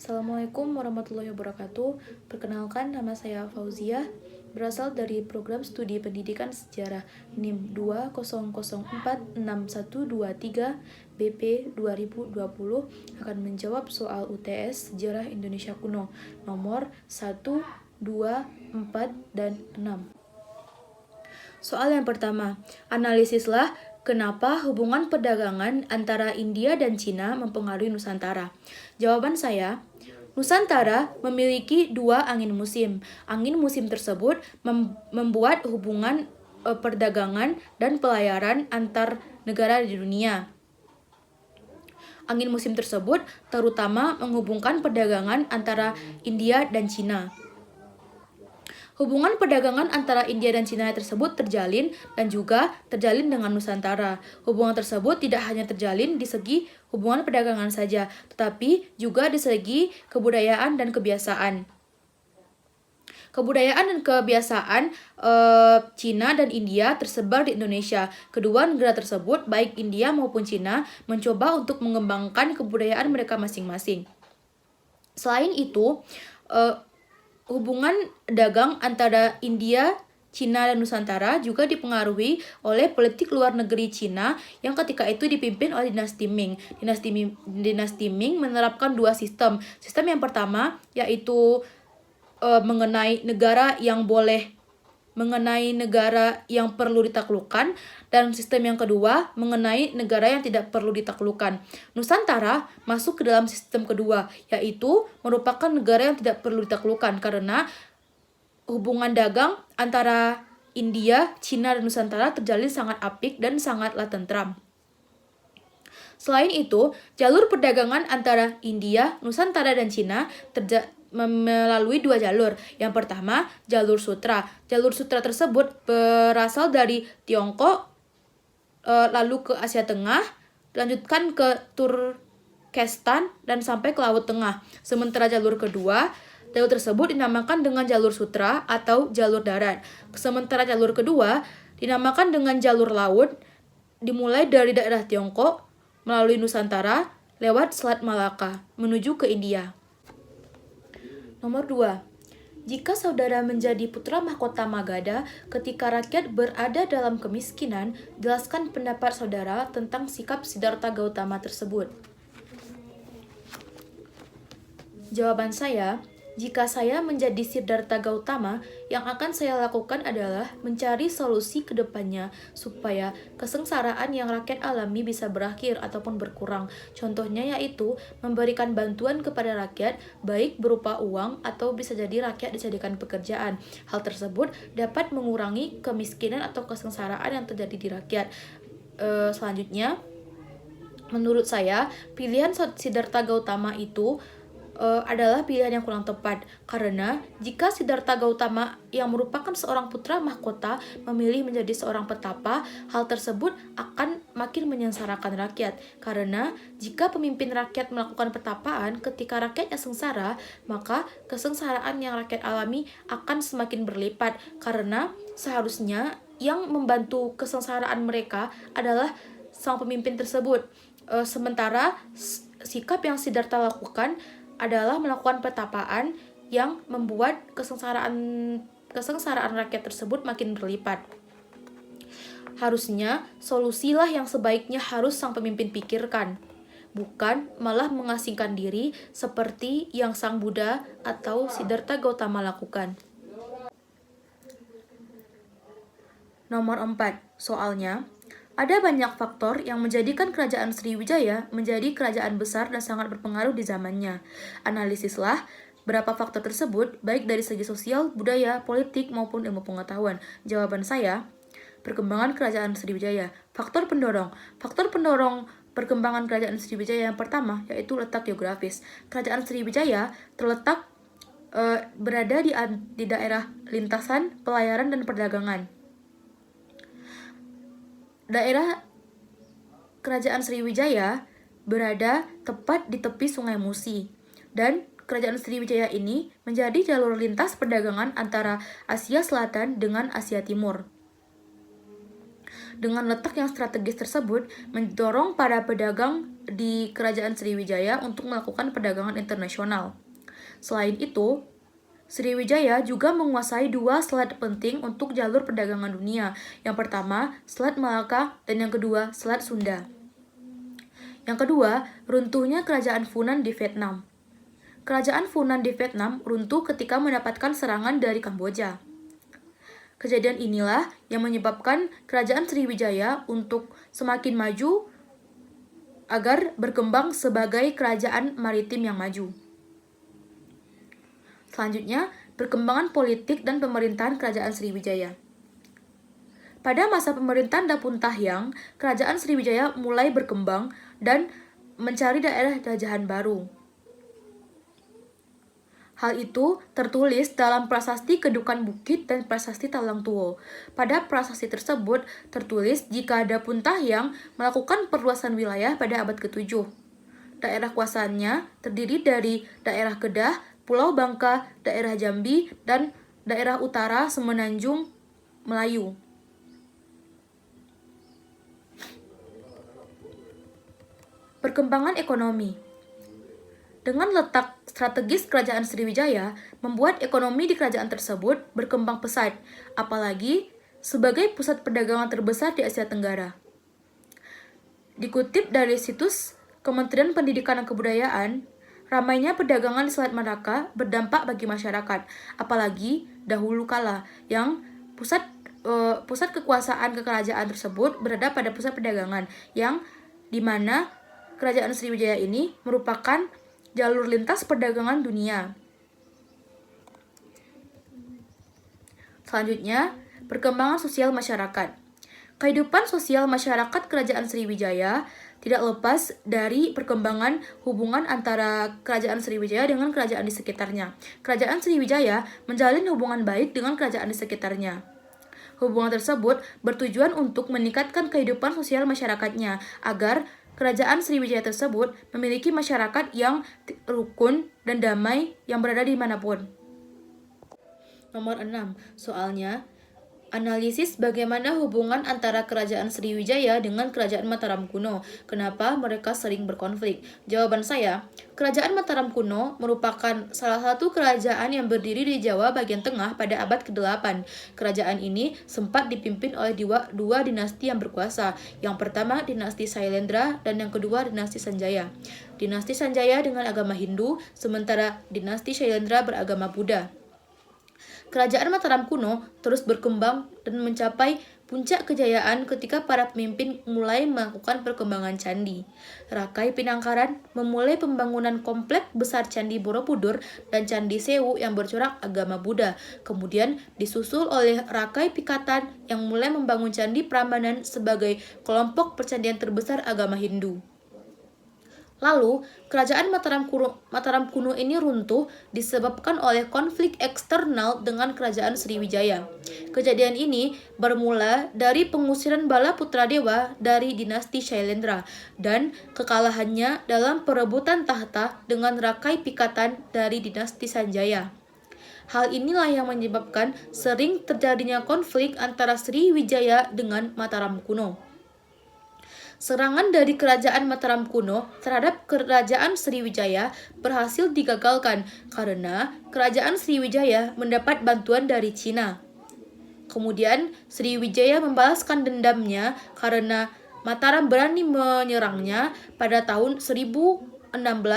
Assalamualaikum warahmatullahi wabarakatuh. Perkenalkan, nama saya Fauzia, berasal dari program studi pendidikan sejarah NIM 200461123 BP 2020 akan menjawab soal UTS Sejarah Indonesia Kuno nomor 1, 2, 4, dan 6. Soal yang pertama, analisislah kenapa hubungan perdagangan antara India dan Cina mempengaruhi Nusantara. Jawaban saya, Nusantara memiliki dua angin musim. Angin musim tersebut membuat hubungan perdagangan dan pelayaran antar negara di dunia. Angin musim tersebut terutama menghubungkan perdagangan antara India dan Cina. Hubungan perdagangan antara India dan Cina tersebut terjalin dan juga terjalin dengan Nusantara. Hubungan tersebut tidak hanya terjalin di segi hubungan perdagangan saja, tetapi juga di segi kebudayaan dan kebiasaan. Kebudayaan dan kebiasaan Cina dan India tersebar di Indonesia. Kedua negara tersebut, baik India maupun Cina, mencoba untuk mengembangkan kebudayaan mereka masing-masing. Selain itu, hubungan dagang antara India, Cina, dan Nusantara juga dipengaruhi oleh politik luar negeri Cina yang ketika itu dipimpin oleh dinasti Ming. Dinasti Ming menerapkan dua sistem. Sistem yang pertama yaitu mengenai negara yang perlu ditaklukkan, dan sistem yang kedua mengenai negara yang tidak perlu ditaklukkan. Nusantara masuk ke dalam sistem kedua, yaitu merupakan negara yang tidak perlu ditaklukkan karena hubungan dagang antara India, Cina, dan Nusantara terjalin sangat apik dan sangatlah tentram. Selain itu, jalur perdagangan antara India, Nusantara, dan Cina melalui dua jalur. Yang pertama, jalur sutra. Jalur sutra tersebut berasal dari Tiongkok, lalu ke Asia Tengah, lanjutkan ke Turkestan, dan sampai ke Laut Tengah. Sementara jalur kedua, jalur tersebut dinamakan dengan jalur sutra atau jalur darat. Sementara jalur kedua dinamakan dengan jalur laut, dimulai dari daerah Tiongkok, melalui Nusantara, lewat Selat Malaka, menuju ke India. Nomor 2. Jika saudara menjadi putra mahkota Magadha ketika rakyat berada dalam kemiskinan, jelaskan pendapat saudara tentang sikap Siddhartha Gautama tersebut. Jawaban saya, jika saya menjadi Siddhartha Gautama, yang akan saya lakukan adalah mencari solusi ke depannya supaya kesengsaraan yang rakyat alami bisa berakhir ataupun berkurang. Contohnya yaitu memberikan bantuan kepada rakyat, baik berupa uang atau bisa jadi rakyat dijadikan pekerjaan. Hal tersebut dapat mengurangi kemiskinan atau kesengsaraan yang terjadi di rakyat. Selanjutnya, menurut saya, pilihan Siddhartha Gautama itu adalah pilihan yang kurang tepat, karena jika Siddhartha Gautama yang merupakan seorang putra mahkota memilih menjadi seorang petapa, hal tersebut akan makin menyengsarakan rakyat. Karena jika pemimpin rakyat melakukan petapaan ketika rakyatnya sengsara, maka kesengsaraan yang rakyat alami akan semakin berlipat, karena seharusnya yang membantu kesengsaraan mereka adalah sang pemimpin tersebut. Sementara sikap yang Siddhartha lakukan adalah melakukan petapaan yang membuat kesengsaraan rakyat tersebut makin berlipat. Harusnya solusilah yang sebaiknya harus sang pemimpin pikirkan, bukan malah mengasingkan diri seperti yang Sang Buddha atau Siddhartha Gautama lakukan. Nomor 4. Soalnya, ada banyak faktor yang menjadikan kerajaan Sriwijaya menjadi kerajaan besar dan sangat berpengaruh di zamannya. Analisislah berapa faktor tersebut, baik dari segi sosial, budaya, politik, maupun ilmu pengetahuan. Jawaban saya, perkembangan kerajaan Sriwijaya. Faktor pendorong perkembangan kerajaan Sriwijaya yang pertama yaitu letak geografis. Kerajaan Sriwijaya terletak berada di daerah lintasan pelayaran dan perdagangan. Daerah kerajaan Sriwijaya berada tepat di tepi Sungai Musi, dan kerajaan Sriwijaya ini menjadi jalur lintas perdagangan antara Asia Selatan dengan Asia Timur. Dengan letak yang strategis tersebut, mendorong para pedagang di Kerajaan Sriwijaya untuk melakukan perdagangan internasional. Selain itu, Sriwijaya juga menguasai 2 selat penting untuk jalur perdagangan dunia. Yang pertama, Selat Malaka, dan yang kedua, Selat Sunda. Yang kedua, runtuhnya Kerajaan Funan di Vietnam. Kerajaan Funan di Vietnam runtuh ketika mendapatkan serangan dari Kamboja. Kejadian inilah yang menyebabkan Kerajaan Sriwijaya untuk semakin maju agar berkembang sebagai kerajaan maritim yang maju. Selanjutnya, perkembangan politik dan pemerintahan Kerajaan Sriwijaya. Pada masa pemerintahan Dapun Tahyang, Kerajaan Sriwijaya mulai berkembang dan mencari daerah jajahan baru. Hal itu tertulis dalam Prasasti Kedukan Bukit dan Prasasti Talang Tuo. Pada prasasti tersebut tertulis jika Dapun Tahyang melakukan perluasan wilayah pada abad ke-7. Daerah kuasaannya terdiri dari daerah Kedah, Pulau Bangka, daerah Jambi, dan daerah utara Semenanjung Melayu. Perkembangan ekonomi. Dengan letak strategis Kerajaan Sriwijaya, membuat ekonomi di kerajaan tersebut berkembang pesat, apalagi sebagai pusat perdagangan terbesar di Asia Tenggara. Dikutip dari situs Kementerian Pendidikan dan Kebudayaan, ramainya perdagangan di Selat Malaka berdampak bagi masyarakat, apalagi dahulu kala yang pusat kekuasaan kekerajaan tersebut berada pada pusat perdagangan, yang dimana Kerajaan Sriwijaya ini merupakan jalur lintas perdagangan dunia. Selanjutnya, perkembangan sosial masyarakat. Kehidupan sosial masyarakat Kerajaan Sriwijaya tidak lepas dari perkembangan hubungan antara Kerajaan Sriwijaya dengan kerajaan di sekitarnya. Kerajaan Sriwijaya menjalin hubungan baik dengan kerajaan di sekitarnya. Hubungan tersebut bertujuan untuk meningkatkan kehidupan sosial masyarakatnya agar Kerajaan Sriwijaya tersebut memiliki masyarakat yang rukun dan damai yang berada di manapun. Nomor 6. Soalnya, analisis bagaimana hubungan antara Kerajaan Sriwijaya dengan Kerajaan Mataram kuno. Kenapa mereka sering berkonflik? Jawaban saya, Kerajaan Mataram kuno merupakan salah satu kerajaan yang berdiri di Jawa bagian tengah pada abad ke-8. Kerajaan ini sempat dipimpin oleh dua dinasti yang berkuasa. Yang pertama, dinasti Sailendra, dan yang kedua, dinasti Sanjaya. Dinasti Sanjaya dengan agama Hindu, sementara dinasti Sailendra beragama Buddha. Kerajaan Mataram kuno terus berkembang dan mencapai puncak kejayaan ketika para pemimpin mulai melakukan perkembangan candi. Rakai Pinangkaran memulai pembangunan komplek besar Candi Borobudur dan Candi Sewu yang bercorak agama Buddha. Kemudian disusul oleh Rakai Pikatan yang mulai membangun Candi Prambanan sebagai kelompok percandian terbesar agama Hindu. Lalu, Kerajaan Mataram kuno ini runtuh disebabkan oleh konflik eksternal dengan Kerajaan Sriwijaya. Kejadian ini bermula dari pengusiran Bala Putradewa dari dinasti Shailendra dan kekalahannya dalam perebutan tahta dengan Rakai Pikatan dari dinasti Sanjaya. Hal inilah yang menyebabkan sering terjadinya konflik antara Sriwijaya dengan Mataram kuno. Serangan dari Kerajaan Mataram kuno terhadap Kerajaan Sriwijaya berhasil digagalkan karena Kerajaan Sriwijaya mendapat bantuan dari Cina. Kemudian Sriwijaya membalaskan dendamnya karena Mataram berani menyerangnya pada tahun 1016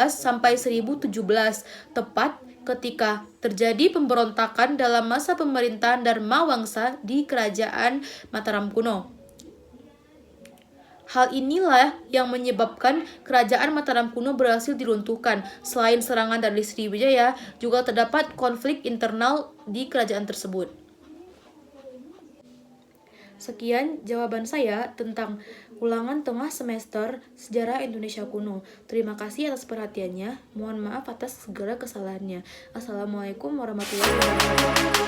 sampai 1017, tepat ketika terjadi pemberontakan dalam masa pemerintahan Dharmawangsa di Kerajaan Mataram kuno. Hal inilah yang menyebabkan Kerajaan Mataram kuno berhasil diruntuhkan. Selain serangan dari Sriwijaya, juga terdapat konflik internal di kerajaan tersebut. Sekian jawaban saya tentang ulangan tengah semester Sejarah Indonesia Kuno. Terima kasih atas perhatiannya. Mohon maaf atas segala kesalahannya. Assalamualaikum warahmatullahi wabarakatuh.